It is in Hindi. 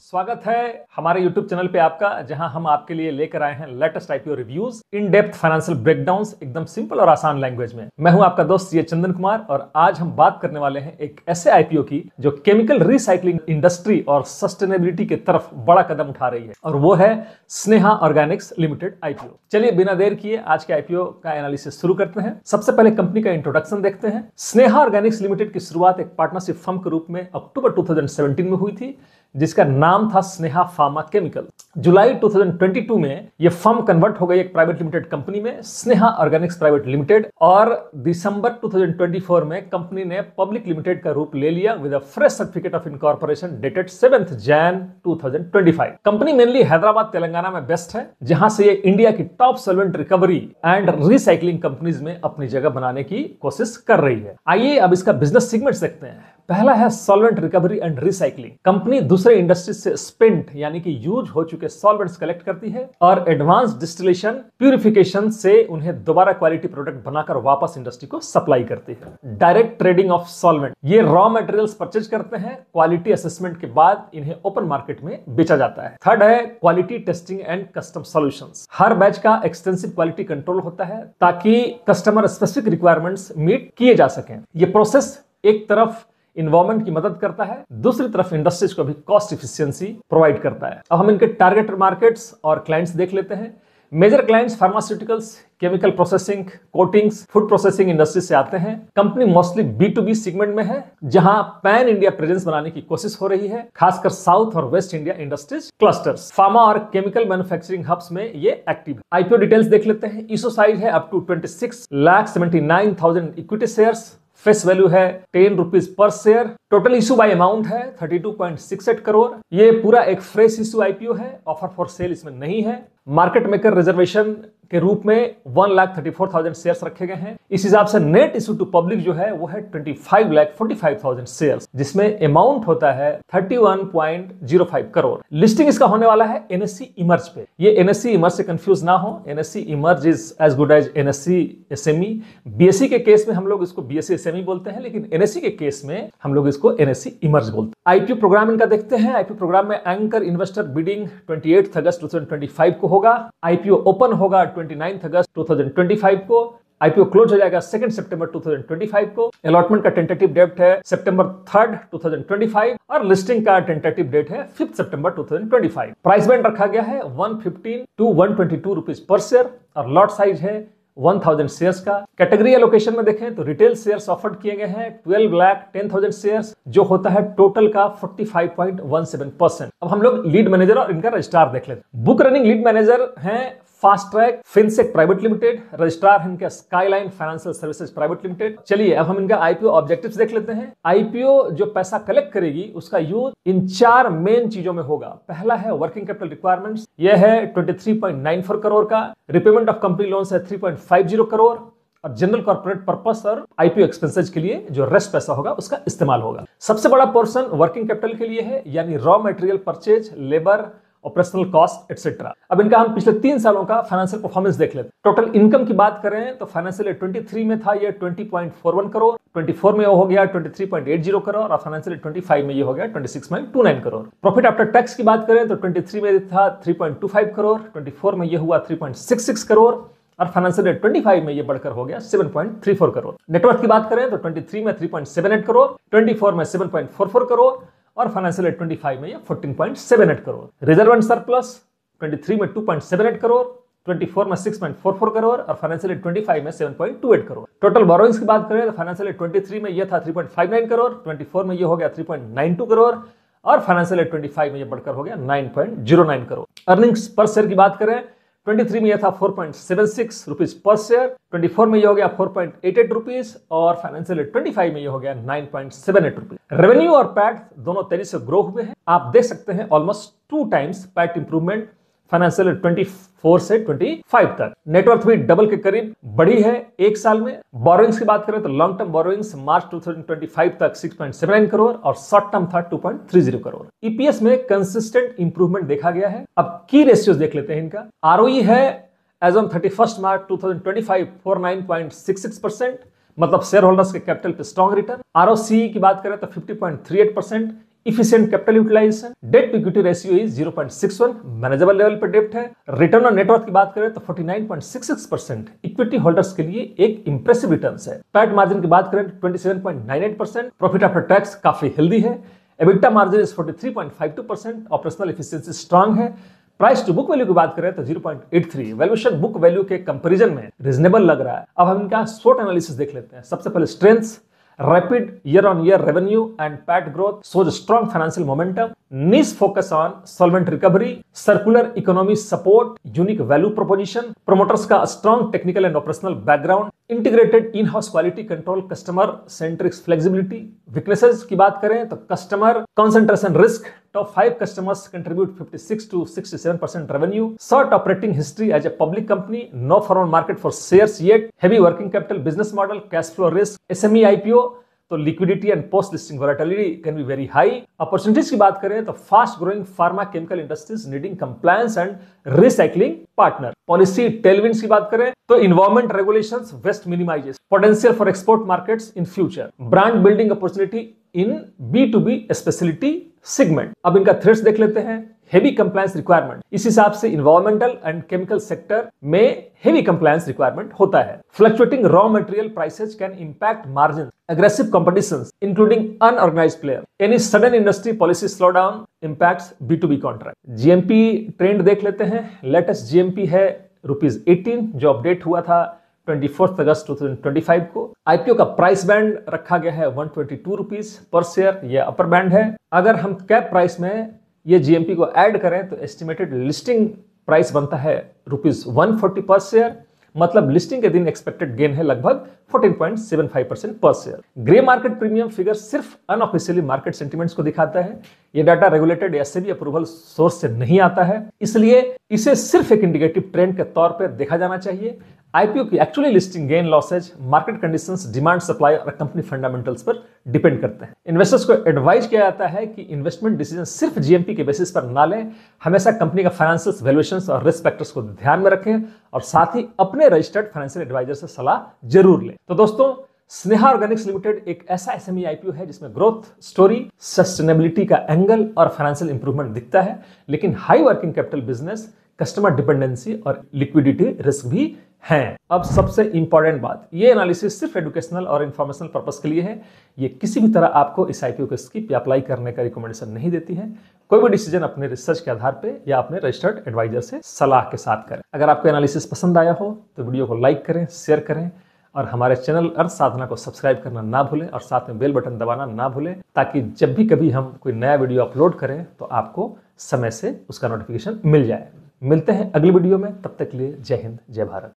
स्वागत है हमारे YouTube चैनल पे आपका, जहां हम आपके लिए लेकर आए हैं latest IPO reviews, in depth financial breakdowns, एकदम सिंपल और आसान लैंग्वेज में। मैं हूं आपका दोस्त ये चंदन कुमार और आज हम बात करने वाले हैं एक ऐसे आईपीओ की जो केमिकल रिसाइकलिंग इंडस्ट्री और सस्टेनेबिलिटी की तरफ बड़ा कदम उठा रही है, और वो है स्नेहा ऑर्गेनिक्स लिमिटेड आईपीओ। चलिए बिना देर किए आज के आईपीओ का एनालिसिस शुरू करते हैं। सबसे पहले कंपनी का इंट्रोडक्शन देखते हैं। स्नेहा ऑर्गेनिक्स लिमिटेड की शुरुआत एक पार्टनरशिप फर्म के रूप में अक्टूबर 2017 में हुई थी, जिसका नाम था स्नेहा फार्मा केमिकल। जुलाई 2022 में यह फर्म कन्वर्ट हो गई एक प्राइवेट लिमिटेड कंपनी में, स्नेहा ऑर्गेनिक्स प्राइवेट लिमिटेड, और दिसंबर 2024 में कंपनी ने पब्लिक लिमिटेड का रूप ले लिया with a fresh certificate of incorporation dated 7 January 2025। Company mainly Hyderabad Telangana में बेस्ट है, जहां से ये इंडिया की top solvent recovery and recycling companies में अपनी जगह बनाने की कोशिश कर रही है। आइए अब इसका बिजनेस सेगमेंट्स देखते हैं। पहला है solvent recovery and recycling. Company दूसरे इंडस्ट्री से स्पेंट यानी कि यूज हो चुके सॉल्वेंट्स कलेक्ट करती है और एडवांस डिस्टिलेशन प्यूरिफिकेशन से उन्हें दोबारा क्वालिटी प्रोडक्ट बनाकर वापस इंडस्ट्री को सप्लाई करती है। डायरेक्ट ट्रेडिंग ऑफ सॉल्वेंट, ये रॉ मटेरियल्स परचेज करते हैं, क्वालिटी असेसमेंट के बाद इन्हें ओपन मार्केट में बेचा जाता है। थर्ड है quality testing and custom solutions. Her batch का एक्सटेंसिव क्वालिटी कंट्रोल होता है ताकि कस्टमर स्पेसिफिक रिक्वायरमेंट्स मीट किए जा सकें। ये प्रोसेस एक तरफ इन्वायरमेंट की मदद करता है, दूसरी तरफ इंडस्ट्रीज को भी कॉस्ट इफिशियंसी प्रोवाइड करता है। अब हम इनके टारगेट मार्केट्स और क्लाइंट्स देख लेते हैं। Major clients pharmaceuticals, chemical processing, coatings, food processing industry से आते हैं। कंपनी मोस्टली B2B सेगमेंट में है, जहां पैन इंडिया प्रेजेंस बनाने की कोशिश हो रही है, खासकर साउथ और west India industries clusters. Pharma और केमिकल मैन्युफैक्चरिंग हब्स में ये एक्टिव है। आईपीओ डिटेल्स देख लेते हैं। इशू साइज है up to 26,79,000 equity shares. Face value है 10 rupees per share. Total issue by amount है 32.68 करोड़। ये पूरा एक फ्रेश इशू आईपीओ है, ऑफर फॉर सेल इसमें नहीं है। मार्केट मेकर रिजर्वेशन के रूप में 1,34,000 शेयर्स रखे गए हैं। इस हिसाब से नेट इशू टू पब्लिक जो है वो है 25,45,000 शेयर्स, जिसमें अमाउंट होता है 31.05 करोड़। लिस्टिंग इसका होने वाला है NSE इमर्ज पे। ये NSE इमर्ज से कंफ्यूज ना हो, NSE emerge is as good as NSE SME। BSE के केस में हम लोग इसको BSE SME बोलते हैं, लेकिन NSE के केस में हम लोग इसको NSE इमर्ज बोलते हैं। आईपीओ प्रोग्राम इनका देखते हैं। आईपीओ प्रोग्राम में एंकर इन्वेस्टर बिडिंग 28 अगस्त 2025 को होगा। आईपीओ ओपन होगा 29 अगस्त 2025 को। आईपीओ क्लोज हो जाएगा 2 सितंबर 2025 को। अलॉटमेंट का टेंटेटिव डेट है सितंबर 3, 2025 और लिस्टिंग का टेंटेटिव डेट है 5 सितंबर 2025। प्राइस बैंड रखा गया है 115 to 122 रुपीज पर शेयर और लॉट साइज है 1000 शेयर्स का। कैटेगरी एलोकेशन में देखें तो रिटेल शेयर्स ऑफर्ड किए गए हैं 12,10,000 शेयर्स, जो होता है टोटल का 45.17%। अब हम लोग लीड मैनेजर और इनका रजिस्ट्रार देख लेते हैं। बुक रनिंग लीड मैनेजर हैं fast track Finsec private limited, registrar है इनका Skyline financial services private limited. चलिए अब हम इनका आईपीओ ऑब्जेक्टिव्स देख लेते हैं। आईपीओ जो पैसा कलेक्ट करेगी उसका यूज इन 4 मेन चीजों में होगा। पहला है वर्किंग कैपिटल रिक्वायरमेंट्स, यह है 23.94 करोड़ का। रिपेमेंट ऑफ कंपनी लोन्स है 3.50 करोड़ और जनरल कॉर्पोरेट पर्पस और आईपीओ एक्सपेंसेज के लिए जो रेस्ट पैसा होगा उसका इस्तेमाल होगा। सबसे बड़ा पोर्शन वर्किंग कैपिटल के लिए है, यानी raw material purchase, labour, operational cost etcetera. अब इनका हम पिछले 3 सालों का फाइनेंशियल परफॉर्मेंस देख लेते हैं। टोटल इनकम की बात करें तो फाइनेंशियल ईयर 23 में था ये 20.41 करोड़, 24 में हो गया 23.80 करोड़ और फाइनेंशियल ईयर 25 में ये हो गया 26.29 करोड़। प्रॉफिट आफ्टर टैक्स की बात करें तो 23 में था 3.25 करोड़, 24 में ये हुआ 3.66 करोड़ और फाइनेंशियल ईयर 25 में ये बढ़कर हो गया 7.34 करोड़। नेटवर्थ की बात करें तो 23 में 3.78 करोड़, 24 में 7.44 करोड़ और फाइनेंशियल ईयर 25 में ये 14.78 करोड़। रिजर्व एंड सरप्लस 23 में 2.78 करोड़, 24 में 6.44 करोड़ और फाइनेंशियल ईयर 25 में 7.28 करोड़। टोटल बोरोइंग्स की बात करें तो फाइनेंशियल ईयर 23 में ये था 3.59 करोड़, 24 में ये हो गया 3.92 करोड़ और फाइनेंशियल ईयर 25 में ये बढ़कर हो गया 9.09 करोड़। अर्निंग्स पर शेयर की बात करें 23 में यह था 4.76 रुपीज पर शेयर, 24 में यह हो गया 4.88 रुपीज और फाइनेंशियल ईयर 25 में यह हो गया 9.78 रुपीज। रेवेन्यू और पैट दोनों तेजी से ग्रो हुए हैं। आप देख सकते हैं almost 2 times PAT improvement financial year 24 से 25 तक। नेटवर्थ भी डबल के करीब बढ़ी है 1 साल में। बोरोइंग्स की बात करें तो लॉन्ग टर्म बोरोइंग्स मार्च 2025 तक 6.79 करोड़ और शॉर्ट टर्म था 2.30 करोड़। ईपीएस में कंसिस्टेंट इंप्रूवमेंट देखा गया है। अब की रेशियोज देख लेते हैं इनका। आरओई है एज ऑन 31 मार्च 2025 49.66%, मतलब शेयर होल्डर्स के कैपिटल पे स्ट्रॉन्ग रिटर्न। आरओसी की बात करें तो 50.38%, efficient capital utilization, debt to equity ratio is 0.61, manageable level पर डेप्ट है। रिटर्न ऑन नेटवर्थ की बात करें तो 49.66%, इक्विटी होल्डर्स के लिए एक इंप्रेसिव रिटर्न है। पैट मार्जिन की बात करें तो 27.98%, प्रॉफिट आफ्टर टैक्स काफी हेल्दी है। EBITDA margin is 43.52%, operational efficiency strong है। प्राइस टू बुक वैल्यू की बात करें तो 0.83, वैल्यूएशन बुक वैल्यू के कंपैरिजन में रीजनेबल लग रहा है। अब हम इनका शॉर्ट एनालिसिस देख लेते हैं। सबसे पहले strengths, rapid year-on-year revenue and PAT growth shows strong financial momentum, niche focus on solvent recovery, circular economy support, unique value proposition, promoters का strong technical and operational background, integrated in-house quality control, customer centric flexibility. Weaknesses की बात करें तो customer concentration risk, top 5 customers contribute 56 to 67% revenue, short operating history as a public company, no foreign market for shares yet, heavy working capital business model, cash flow risk, SME IPO, तो liquidity and post listing volatility can be very high. Opportunities की बात करें तो fast growing pharma chemical industries needing compliance and recycling partner. Policy tailwinds की बात करें तो environment regulations, waste minimization, potential for export markets in future, brand building opportunity in B2B specialty segment. अब इनका थ्रेट्स देख लेते हैं। हेवी कंप्लायंस रिक्वायरमेंट, इस हिसाब से इन्वायरमेंटल एंड केमिकल सेक्टर में हेवी कंप्लायंस रिक्वायरमेंट होता है। Fluctuating raw material prices can impact margin, aggressive competitions including unorganized player, any sudden industry policy slowdown impacts B2B contract। GMP trend देख लेते हैं। लेटेस्ट GMP है ₹18 जो अपडेट हुआ था 24 अगस्त 2025 को। आईपीओ का प्राइस बैंड रखा गया है ₹122 पर शेयर, यह अपर बैंड है। अगर हम कैप प्राइस में ये GMP को ऐड करें तो एस्टिमेटेड लिस्टिंग प्राइस बनता है ₹140 पर शेयर, मतलब लिस्टिंग के दिन एक्सपेक्टेड गेन है लगभग 14.75% पर share. Grey market premium figure सिर्फ अनऑफिशियली मार्केट सेंटिमेंट्स को दिखाता है। यह डाटा रेगुलेटेड या सेबी अप्रूवल सोर्स से नहीं आता है, इसलिए इसे सिर्फ एक इंडिकेटिव ट्रेंड के तौर पर देखा जाना चाहिए। आईपीओ की actually listing gain losses market conditions, demand supply और कंपनी फंडामेंटल्स पर डिपेंड करते हैं। इन्वेस्टर्स को एडवाइस किया जाता है कि इन्वेस्टमेंट डिसीजन सिर्फ GMP के बेसिस पर ना लें, हमेशा कंपनी का फाइनेंशियल वैल्यूएशंस और रिस्क फैक्टर्स को ध्यान में रखें और साथ ही अपने रजिस्टर्ड फाइनेंशियल एडवाइजर से सलाह जरूर लें। तो दोस्तों, स्नेहा ऑर्गेनिक्स लिमिटेड एक ऐसा SME IPO है जिसमें ग्रोथ स्टोरी, सस्टेनेबिलिटी का एंगल और फाइनेंशियल इंप्रूवमेंट दिखता है, लेकिन high working capital business, customer dependency और लिक्विडिटी रिस्क भी हैं। अब सबसे इंपॉर्टेंट बात, ये एनालिसिस सिर्फ एजुकेशनल और इंफॉर्मेशनल पर्पस के लिए है। ये किसी भी तरह आपको इस IPO को स्किप या अप्लाई करने का रिकमेंडेशन नहीं देती है। कोई भी डिसीजन अपने रिसर्च के आधार पे या अपने रजिस्टर्ड एडवाइजर से सलाह के साथ करें। अगर आपको एनालिसिस पसंद आया हो तो वीडियो को लाइक करें, शेयर करें और हमारे चैनल अर्थ साधना को सब्सक्राइब करना ना भूलें और साथ में बेल बटन दबाना ना भूलें, ताकि जब भी कभी हम कोई नया वीडियो अपलोड करें तो आपको समय से उसका नोटिफिकेशन मिल जाए। मिलते हैं अगली वीडियो में, तब तक के लिए जय हिंद, जय भारत।